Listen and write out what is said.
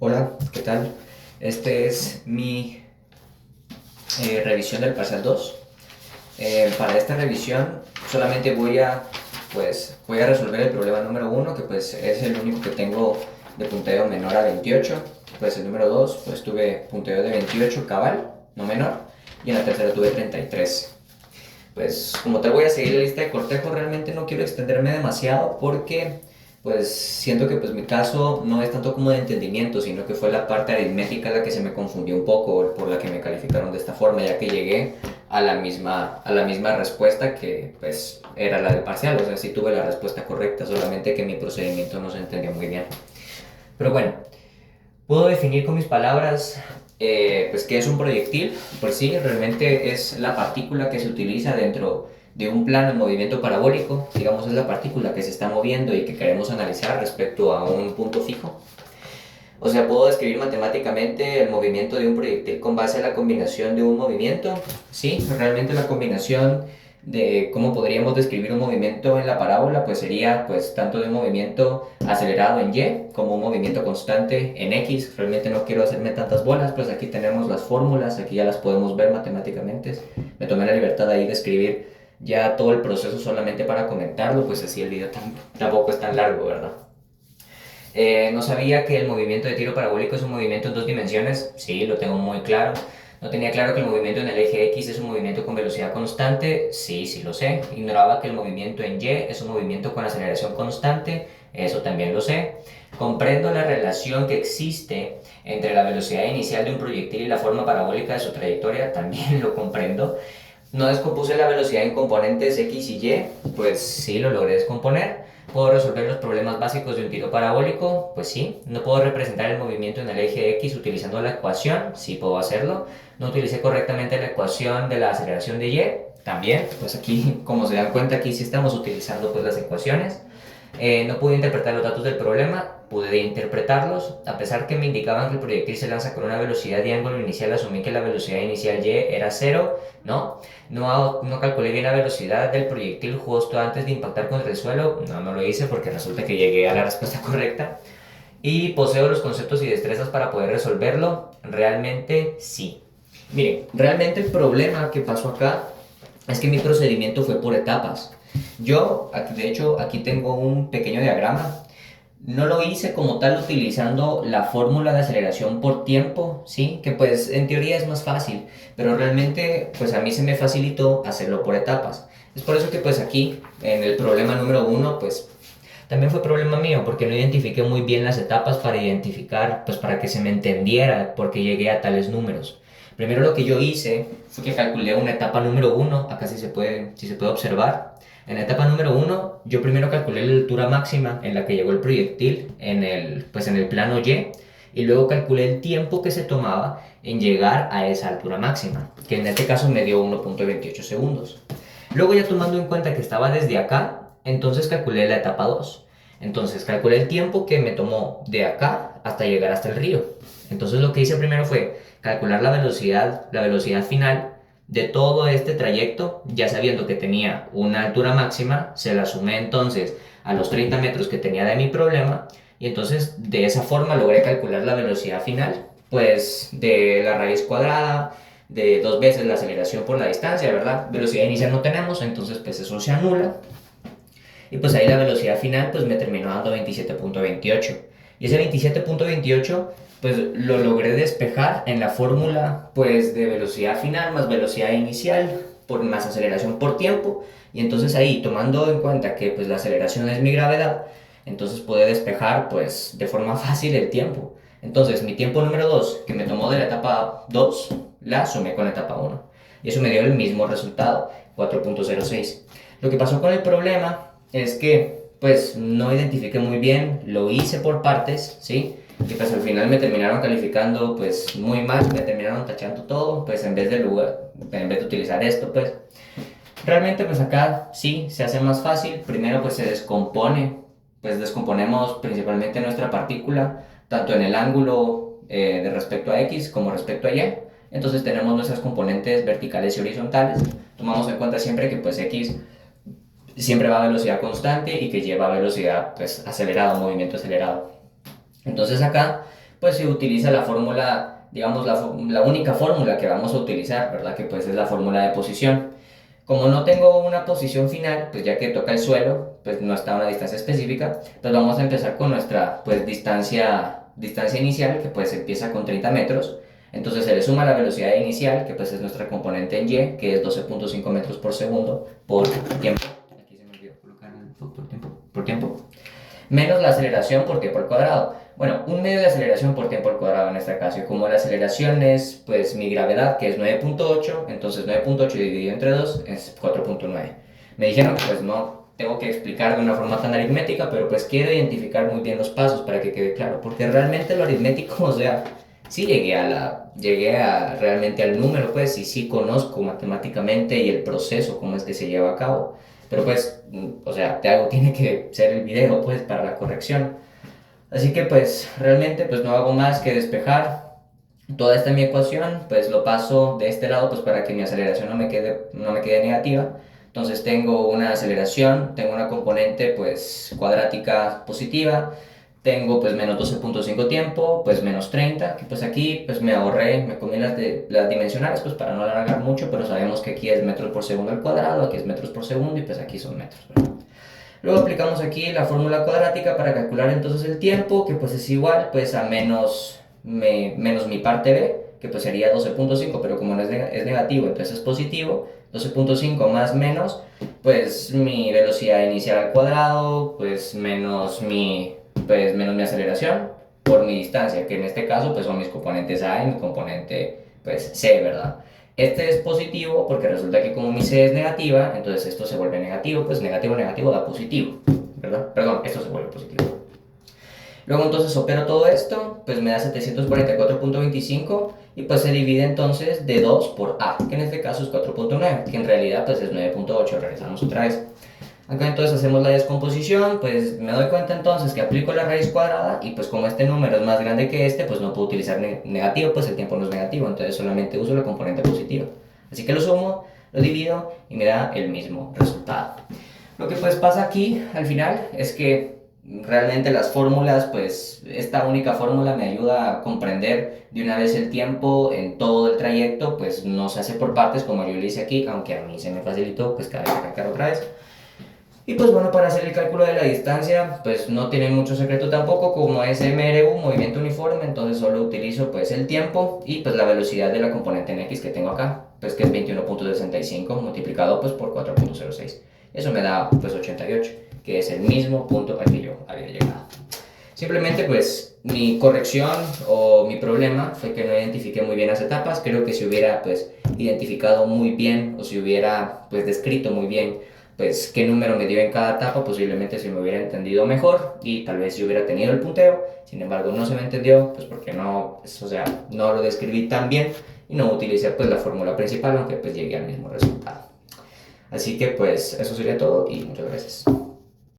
Hola, ¿qué tal? Este es mi revisión del parcial 2. Para esta revisión solamente voy a resolver el problema número uno, que pues es el único que tengo de punteo menor a 28. Pues el número 2 pues tuve punteo de 28 cabal, no menor, y en la tercera tuve 33. Pues como te voy a seguir la lista de cortejo, realmente no quiero extenderme demasiado porque pues siento que pues mi caso no es tanto como de entendimiento, sino que fue la parte aritmética la que se me confundió un poco, por la que me calificaron de esta forma, ya que llegué a la misma respuesta que pues era la del parcial. O sea, sí tuve la respuesta correcta, solamente que mi procedimiento no se entendió muy bien. Pero bueno, puedo definir con mis palabras pues qué es un proyectil. Pues sí, realmente es la partícula que se utiliza dentro de un plano en movimiento parabólico. Digamos, es la partícula que se está moviendo y que queremos analizar respecto a un punto fijo. O sea, puedo describir matemáticamente el movimiento de un proyectil con base a la combinación de un movimiento. Sí, realmente la combinación de cómo podríamos describir un movimiento en la parábola, pues sería pues tanto de un movimiento acelerado en Y como un movimiento constante en X. Realmente no quiero hacerme tantas bolas, pues aquí tenemos las fórmulas, aquí ya las podemos ver matemáticamente. Me tomé la libertad ahí de escribir ya todo el proceso solamente para comentarlo, pues así el video tampoco es tan largo, ¿verdad? No sabía que el movimiento de tiro parabólico es un movimiento en dos dimensiones. Sí, lo tengo muy claro. No tenía claro que el movimiento en el eje X es un movimiento con velocidad constante. Sí, sí lo sé. Ignoraba que el movimiento en Y es un movimiento con aceleración constante. Eso también lo sé. Comprendo la relación que existe entre la velocidad inicial de un proyectil y la forma parabólica de su trayectoria. También lo comprendo. No descompuse la velocidad en componentes X y Y, pues sí lo logré descomponer. ¿Puedo resolver los problemas básicos de un tiro parabólico? Pues sí. ¿No puedo representar el movimiento en el eje X utilizando la ecuación? Sí puedo hacerlo. ¿No utilicé correctamente la ecuación de la aceleración de Y? También. Pues aquí, como se dan cuenta, aquí sí estamos utilizando pues las ecuaciones. No pude interpretar los datos del problema, pude interpretarlos. A pesar que me indicaban que el proyectil se lanza con una velocidad de ángulo inicial, asumí que la velocidad inicial Y era cero. No calculé bien la velocidad del proyectil justo antes de impactar contra el suelo. No lo hice porque resulta que llegué a la respuesta correcta. Y poseo los conceptos y destrezas para poder resolverlo. Realmente sí. Miren, realmente el problema que pasó acá es que mi procedimiento fue por etapas. Yo, de hecho, aquí tengo un pequeño diagrama. No lo hice como tal utilizando la fórmula de aceleración por tiempo, ¿sí? Que pues en teoría es más fácil, pero realmente pues a mí se me facilitó hacerlo por etapas. Es por eso que pues aquí en el problema número uno pues también fue problema mío porque no identifiqué muy bien las etapas para identificar, pues para que se me entendiera por qué llegué a tales números. Primero lo que yo hice fue que calculé una etapa número uno, acá sí se puede observar. En la etapa número uno, yo primero calculé la altura máxima en la que llegó el proyectil pues en el plano y luego calculé el tiempo que se tomaba en llegar a esa altura máxima, que en este caso me dio 1.28 segundos. Luego ya tomando en cuenta que estaba desde acá, entonces calculé la etapa 2. Entonces calculé el tiempo que me tomó de acá hasta llegar hasta el río. Entonces lo que hice primero fue calcular la velocidad final de todo este trayecto, ya sabiendo que tenía una altura máxima, se la sumé entonces a los 30 metros que tenía de mi problema y entonces de esa forma logré calcular la velocidad final, pues de la raíz cuadrada de dos veces la aceleración por la distancia, ¿verdad? Velocidad inicial no tenemos, entonces pues eso se anula. Y pues ahí la velocidad final pues me terminó dando 27.28. Y ese 27.28 pues lo logré despejar en la fórmula pues de velocidad final más velocidad inicial por más aceleración por tiempo. Y entonces ahí tomando en cuenta que pues la aceleración es mi gravedad, entonces pude despejar pues de forma fácil el tiempo. Entonces mi tiempo número 2 que me tomó de la etapa 2 la sumé con la etapa uno. Y eso me dio el mismo resultado, 4.06. Lo que pasó con el problema es que pues no identifiqué muy bien, lo hice por partes, ¿sí? Y pues al final me terminaron calificando pues muy mal, me terminaron tachando todo, pues en vez de utilizar esto, pues realmente pues acá sí se hace más fácil. Primero pues se descompone, pues descomponemos principalmente nuestra partícula, tanto en el ángulo de respecto a X como respecto a Y. Entonces tenemos nuestras componentes verticales y horizontales. Tomamos en cuenta siempre que pues X siempre va a velocidad constante y que lleva a velocidad pues acelerada, movimiento acelerado. Entonces acá pues se utiliza la fórmula, digamos, la única fórmula que vamos a utilizar, ¿verdad? Que pues es la fórmula de posición. Como no tengo una posición final, pues ya que toca el suelo, pues no está a una distancia específica, pues vamos a empezar con nuestra pues distancia inicial, que pues empieza con 30 metros. Entonces se le suma la velocidad inicial, que pues es nuestra componente en y, que es 12.5 metros por segundo por tiempo. Aquí se me olvidó colocar el por tiempo. Menos la aceleración por tiempo al cuadrado. Bueno, un medio de aceleración por tiempo al cuadrado en este caso. Y como la aceleración es pues mi gravedad, que es 9.8, entonces 9.8 dividido entre 2 es 4.9. Me dijeron que pues no tengo que explicar de una forma tan aritmética, pero pues quiero identificar muy bien los pasos para que quede claro, porque realmente lo aritmético, o sea, sí llegué a realmente al número, pues, y sí conozco matemáticamente y el proceso, cómo es que se lleva a cabo. Pero pues, o sea, de algo tiene que ser el video, pues, para la corrección. Así que pues, realmente, pues, no hago más que despejar toda esta mi ecuación, pues lo paso de este lado, pues, para que mi aceleración no me quede negativa. Entonces tengo una aceleración, tengo una componente, pues, cuadrática positiva, tengo pues menos 12.5 tiempo, pues menos 30, que pues aquí pues me ahorré, me comí las dimensionales pues para no alargar mucho, pero sabemos que aquí es metros por segundo al cuadrado, aquí es metros por segundo y pues aquí son metros, ¿verdad? Luego aplicamos aquí la fórmula cuadrática para calcular entonces el tiempo, que pues es igual pues a menos mi parte b, que pues sería 12.5, pero como no es negativo, entonces es positivo, 12.5 más menos, pues mi velocidad inicial al cuadrado, pues menos mi aceleración por mi distancia, que en este caso pues son mis componentes A y mi componente pues C, ¿verdad? Este es positivo porque resulta que como mi C es negativa, entonces esto se vuelve negativo, pues negativo, negativo da positivo, ¿verdad? Perdón, esto se vuelve positivo. Luego entonces opero todo esto, pues me da 744.25 y pues se divide entonces de 2 por A, que en este caso es 4.9, que en realidad pues es 9.8, regresamos otra vez. Acá entonces hacemos la descomposición, pues me doy cuenta entonces que aplico la raíz cuadrada y pues como este número es más grande que este, pues no puedo utilizar negativo, pues el tiempo no es negativo, entonces solamente uso la componente positiva. Así que lo sumo, lo divido y me da el mismo resultado. Lo que pues pasa aquí al final es que realmente las fórmulas, pues esta única fórmula me ayuda a comprender de una vez el tiempo en todo el trayecto, pues no se hace por partes como yo lo hice aquí, aunque a mí se me facilitó, pues cabe recalcar otra vez. Y pues bueno, para hacer el cálculo de la distancia, pues no tiene mucho secreto tampoco, como es MRU, movimiento uniforme, entonces solo utilizo pues el tiempo y pues la velocidad de la componente en X que tengo acá, pues que es 21.65 multiplicado pues por 4.06. Eso me da pues 88, que es el mismo punto al que yo había llegado. Simplemente pues mi corrección o mi problema fue que no identifiqué muy bien las etapas. Creo que si hubiera pues identificado muy bien o si hubiera pues descrito muy bien pues qué número me dio en cada etapa, posiblemente se me hubiera entendido mejor y tal vez si hubiera tenido el punteo. Sin embargo no se me entendió pues porque no, pues, o sea, no lo describí tan bien y no utilicé pues la fórmula principal, aunque pues llegué al mismo resultado. Así que pues eso sería todo y muchas gracias.